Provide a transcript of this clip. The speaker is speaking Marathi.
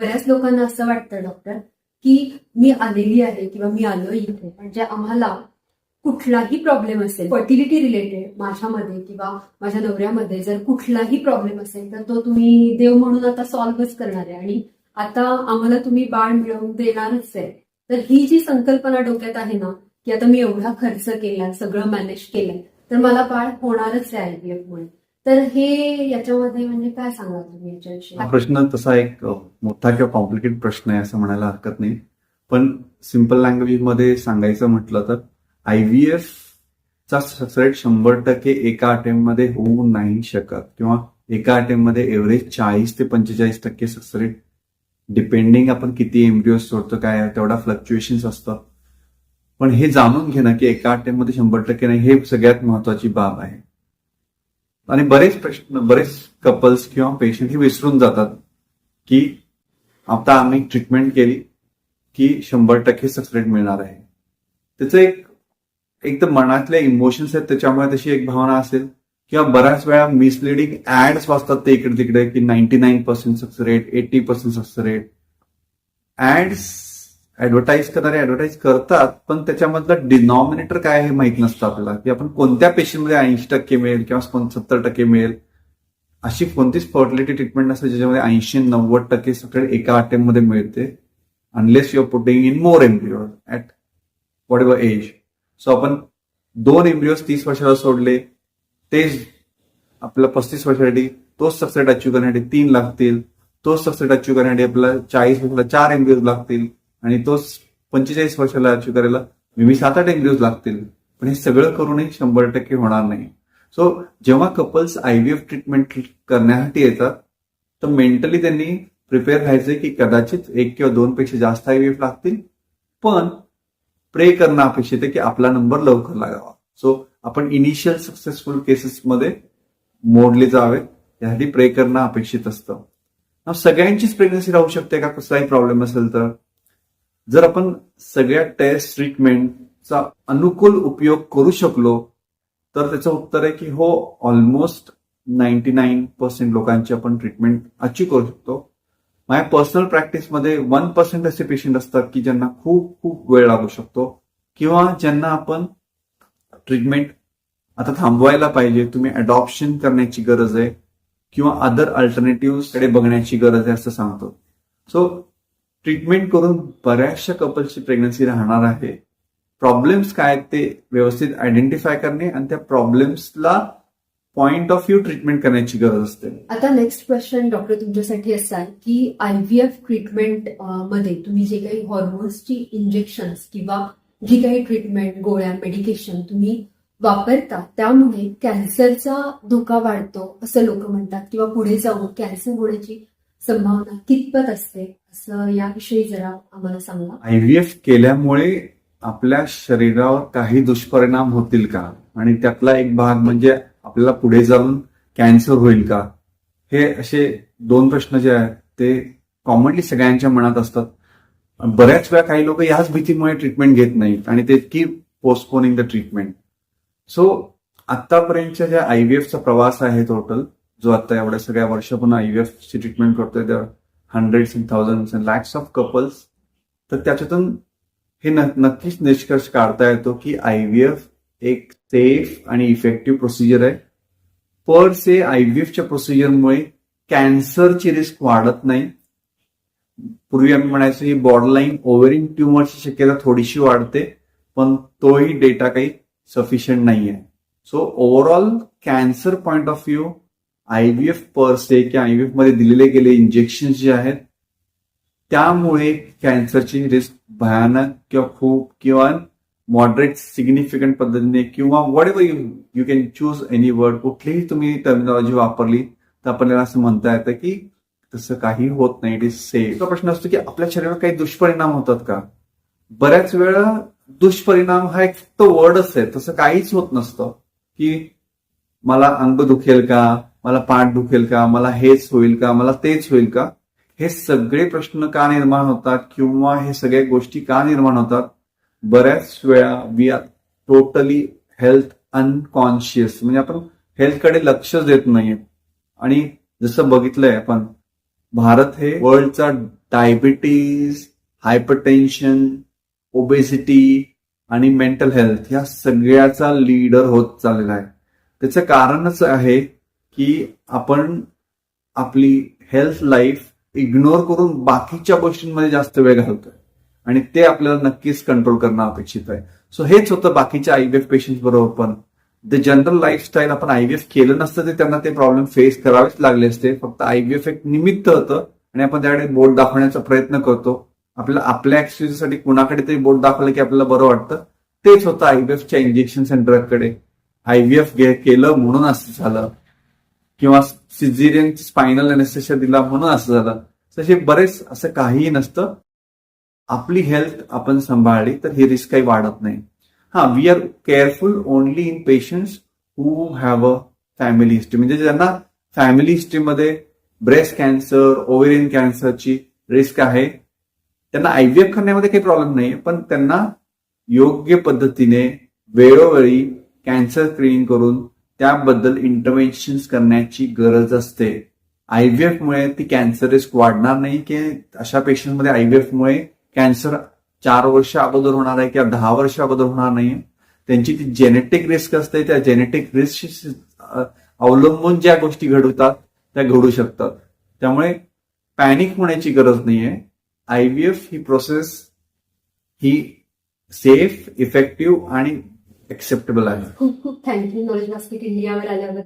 बऱ्याच लोकांना असं वाटतं डॉक्टर की मी आलेली आहे किंवा मी आलो इथे म्हणजे आम्हाला कुठलाही प्रॉब्लेम असेल फर्टिलिटी रिलेटेड माझ्यामध्ये किंवा माझ्या नवऱ्यामध्ये जर कुठलाही प्रॉब्लेम असेल तर तो तुम्ही देव म्हणून आता सॉल्व्हच करणार आहे आणि आता आम्हाला तुम्ही बाळ मिळवून देणारच आहे. तर ही जी संकल्पना डोक्यात आहे ना की आता मी एवढा खर्च केला सगळं मॅनेज केलंय तर मला बाळ होणारच आहे आयव्हीएफ मुळे. तर हे याच्यामध्ये म्हणजे काय सांगाल तुम्ही याच्याविषयी? हा प्रश्न तसा एक मोठा किंवा कॉम्प्लिकेटेड प्रश्न आहे असं म्हणायला हरकत नाही. पण सिम्पल लँग्वेज मध्ये सांगायचं म्हटलं तर आयव्हीएफ चा सक्सेस रेट 100% एका अटेम्प्ट मध्ये होऊ नाही शकत किंवा एका अटेम्प्ट मध्ये एव्हरेज 40 ते 45% सक्सेस रेट डिपेंडिंग आपण किती एम्ब्रिओज सोडतो काय तेवढा फ्लक्च्युएशन्स असतात. पण हे जाणून घेणं की एका अटेम्प्ट मध्ये 100% नाही हे सगळ्यात महत्वाची बाब आहे. आणि बरेच कपल्स किंवा पेशंट हे विसरून जातात की आता आम्ही ट्रीटमेंट केली की 100% सक्सेस रेट मिळणार आहे. त्याचं एकदम मनातल्या इमोशन्स आहेत त्याच्यामुळे तशी एक भावना असेल किंवा बऱ्याच वेळा मिसलिडिंग ऍड्स वाचतात ते इकडे तिकडे की 99% success rate 80% success rate. Ads advertise करणारे ऍडव्हर्टाईज करतात पण त्याच्यामधलं डिनॉमिनेटर काय हे माहित नसतं आपल्याला की आपण कोणत्या पेशंटमध्ये 80% मिळेल किंवा 70% मिळेल. अशी कोणतीच फर्टिलिटी ट्रीटमेंट नसते ज्याच्यामध्ये 80-90% सक्सेस एका अटेम्प्टमध्ये मिळते unless you are putting in more embryo at whatever age. So आपण 2 एम्ब्रिओज 30 वर्षाला सोडले तेच आपल्याला 35 वर्षासाठी तोच सक्सेस रेट अचीव्ह करण्यासाठी 3 लागतील. तोच सक्सेस रेट अचीव्ह करण्यासाठी आपल्याला 40 वर्षाला 4 एम्ब्रिओज लागतील आणि तोच 45 वर्षाला अचीव्ह करायला मे 7-8 एम्ब्रिओज लागतील. पण हे सगळं करूनही 100% होणार नाही. सो जेव्हा कपल्स आयव्हीएफ ट्रीटमेंट करण्यासाठी येतात तर मेंटली त्यांनी प्रिपेअर व्हायचंय की कदाचित 1 किंवा 2 पेक्षा जास्त आयव्हीएफ लागतील पण प्रे करणं अपेक्षित आहे की आपला नंबर लवकर लागावा. सो आपण इनिशियल सक्सेसफुल केसेसमध्ये मोडले जावे यासाठी प्रे करणं अपेक्षित असतं. सगळ्यांचीच प्रेग्नन्सी राहू शकते का कसलाही प्रॉब्लेम असेल तर जर आपण सगळ्या टेस्ट ट्रीटमेंटचा अनुकूल उपयोग करू शकलो तर त्याचं उत्तर आहे की हो ऑलमोस्ट 99% लोकांची आपण ट्रीटमेंट अचीव्ह करू शकतो. माझ्या पर्सनल प्रॅक्टिसमध्ये 1% असे पेशंट असतात की ज्यांना खूप खूप वेळ लागू शकतो किंवा ज्यांना आपण ट्रीटमेंट आता थांबवायला पाहिजे तुम्ही अडॉप्शन करण्याची गरज आहे किंवा अदर अल्टरनेटिव्ह कडे बघण्याची गरज आहे असं सांगतो. सो ट्रीटमेंट करून बऱ्याचशा कपल्सची प्रेग्नन्सी राहणार आहे. प्रॉब्लेम्स काय आहेत ते व्यवस्थित आयडेंटिफाय करणे आणि त्या प्रॉब्लेम्सला पॉइंट ऑफ व्ह्यू ट्रीटमेंट करण्याची गरज असते. आता नेक्स्ट क्वेश्चन डॉक्टर तुमच्यासाठी असा आहे की आयव्हीएफ ट्रीटमेंट मध्ये तुम्ही जे काही हॉर्मोन्सची इंजेक्शन्स किंवा जी काही ट्रीटमेंट गोळ्या मेडिकेशन तुम्ही वापरता त्यामुळे कॅन्सरचा धोका वाढतो असं लोक म्हणतात किंवा पुढे जाऊन कॅन्सर होण्याची संभावना कितपत असते असं याविषयी जरा आम्हाला सांगा. आयव्हीएफ केल्यामुळे आपल्या शरीरावर काही दुष्परिणाम होतील का आणि त्यातला एक भाग म्हणजे आपल्याला पुढे जाऊन कॅन्सर होईल का हे असे 2 प्रश्न जे आहेत ते कॉमनली सगळ्यांच्या मनात असतात. बऱ्याच वेळा काही लोक याच भीतीमुळे ट्रीटमेंट घेत नाहीत आणि ते की पोस्टपोनिंग द ट्रीटमेंट. सो आतापर्यंतच्या ज्या आयव्हीएफचा प्रवास आहे टोटल जो आता एवढ्या सगळ्या वर्षापासून आयव्हीएफची ट्रीटमेंट करतोय त्या hundreds and thousands and lakhs of couples तर त्याच्यातून हे नक्कीच निष्कर्ष काढता येतो की आयव्हीएफ एक सेफ आणि इफेक्टिव्ह प्रोसिजर आहे. पर से आयव्हीएफच्या प्रोसिजरमुळे कॅन्सरची रिस्क वाढत नाही. पूर्वी आम्ही म्हणायचो की बॉर्डरलाईन ओव्हरिन ट्युमरची शक्यता थोडीशी वाढते पण तोही डेटा काही सफिशियंट नाहीये. So overall cancer point of view IVF per se किंवा आयव्हीएफ मध्ये दिलेले गेले इंजेक्शन जे आहेत त्यामुळे कॅन्सरची रिस्क भयानक किंवा खूप किंवा मॉडरेट सिग्निफिकंट पद्धतीने किंवा what ever you can choose any word कुठलीही तुम्ही टर्मिनॉलॉजी वापरली तर आपल्याला असं म्हणता येतं की तसं काही होत नाही. It is safe. प्रश्न असतो की आपल्या शरीरावर काही दुष्परिणाम होतात का. बऱ्याच वेळा दुष्परिणाम हा एक फक्त वर्डच आहे तसं काहीच होत नसतं की मला अंग दुखेल का मला पाठ दुखेल का मला हेच होईल का मला तेच होईल का. हे सगळे प्रश्न का निर्माण होतात किंवा हे सगळ्या गोष्टी का निर्माण होतात. बऱ्याच वेळा we are totally health unconscious म्हणजे आपण हेल्थकडे लक्षच देत नाहीये. आणि जसं बघितलंय आपण भारत हे वर्ल्डचा डायबिटीज, हायपरटेन्शन, ओबेसिटी आणि मेंटल हेल्थ या सगळ्याचा लीडर होत चाललेला आहे. त्याचं कारणच आहे की आपण आपली हेल्थ लाईफ इग्नोर करून बाकीच्या गोष्टींमध्ये जास्त वेळ घालतोय आणि ते आपल्याला नक्कीच कंट्रोल करणं अपेक्षित आहे. सो हेच होतं बाकीच्या आयव्हीएफ पेशंट बरोबर पण. द जनरल लाईफस्टाईल आपण आयव्हीएफ केलं नसतं ते त्यांना ते प्रॉब्लेम फेस करावेच लागले असते. फक्त आयव्हीएफ एक निमित्त होतं आणि आपण त्याकडे बोट दाखवण्याचा प्रयत्न करतो. आपल्या ऍक्सिडेंटसाठी कुणाकडे तरी बोट दाखवलं की आपल्याला बरं वाटतं. तेच होतं आयव्हीएफच्या इंजेक्शन सेंटरकडे. आयव्हीएफ केलं म्हणून असं झालं किंवा सिझेरियन स्पायनल अनेस्थेशिया दिला म्हणून असं झालं. तसे बरेच असं काहीही नसतं. आपली हेल्थ आपण सांभाळली तर ही रिस्क काही वाढत नाही. We are careful only in patients who have a family history. म्हणजे ज्यांना फॅमिली हिस्ट्रीमध्ये ब्रेस्ट कॅन्सर, ओव्हेरियन कॅन्सरची रिस्क आहे, त्यांना आयव्हीएफ करण्यामध्ये काही प्रॉब्लेम नाही, पण त्यांना योग्य पद्धतीने वेळोवेळी कॅन्सर स्क्रीनिंग करून त्याबद्दल इंटरव्हेन्शन करण्याची गरज असते. आयव्हीएफमुळे ती कॅन्सर रिस्क वाढणार नाही की अशा पेशंटमध्ये आयव्हीएफमुळे कॅन्सर 4 वर्ष अगोदर होणार आहे किंवा 10 वर्ष अगोदर होणार नाही. त्यांची ती जेनेटिक रिस्क असते. त्या जेनेटिक रिस्क अवलंबून ज्या गोष्टी घडतात त्या घडू शकतात. त्यामुळे पॅनिक होण्याची गरज नाहीये. आयव्हीएफ ही प्रोसेस ही सेफ, इफेक्टिव्ह आणि एक्सेप्टेबल आहे. खूप खूप थँक्यू नॉलेज बास्केट इंडियावर आल्याबद्दल.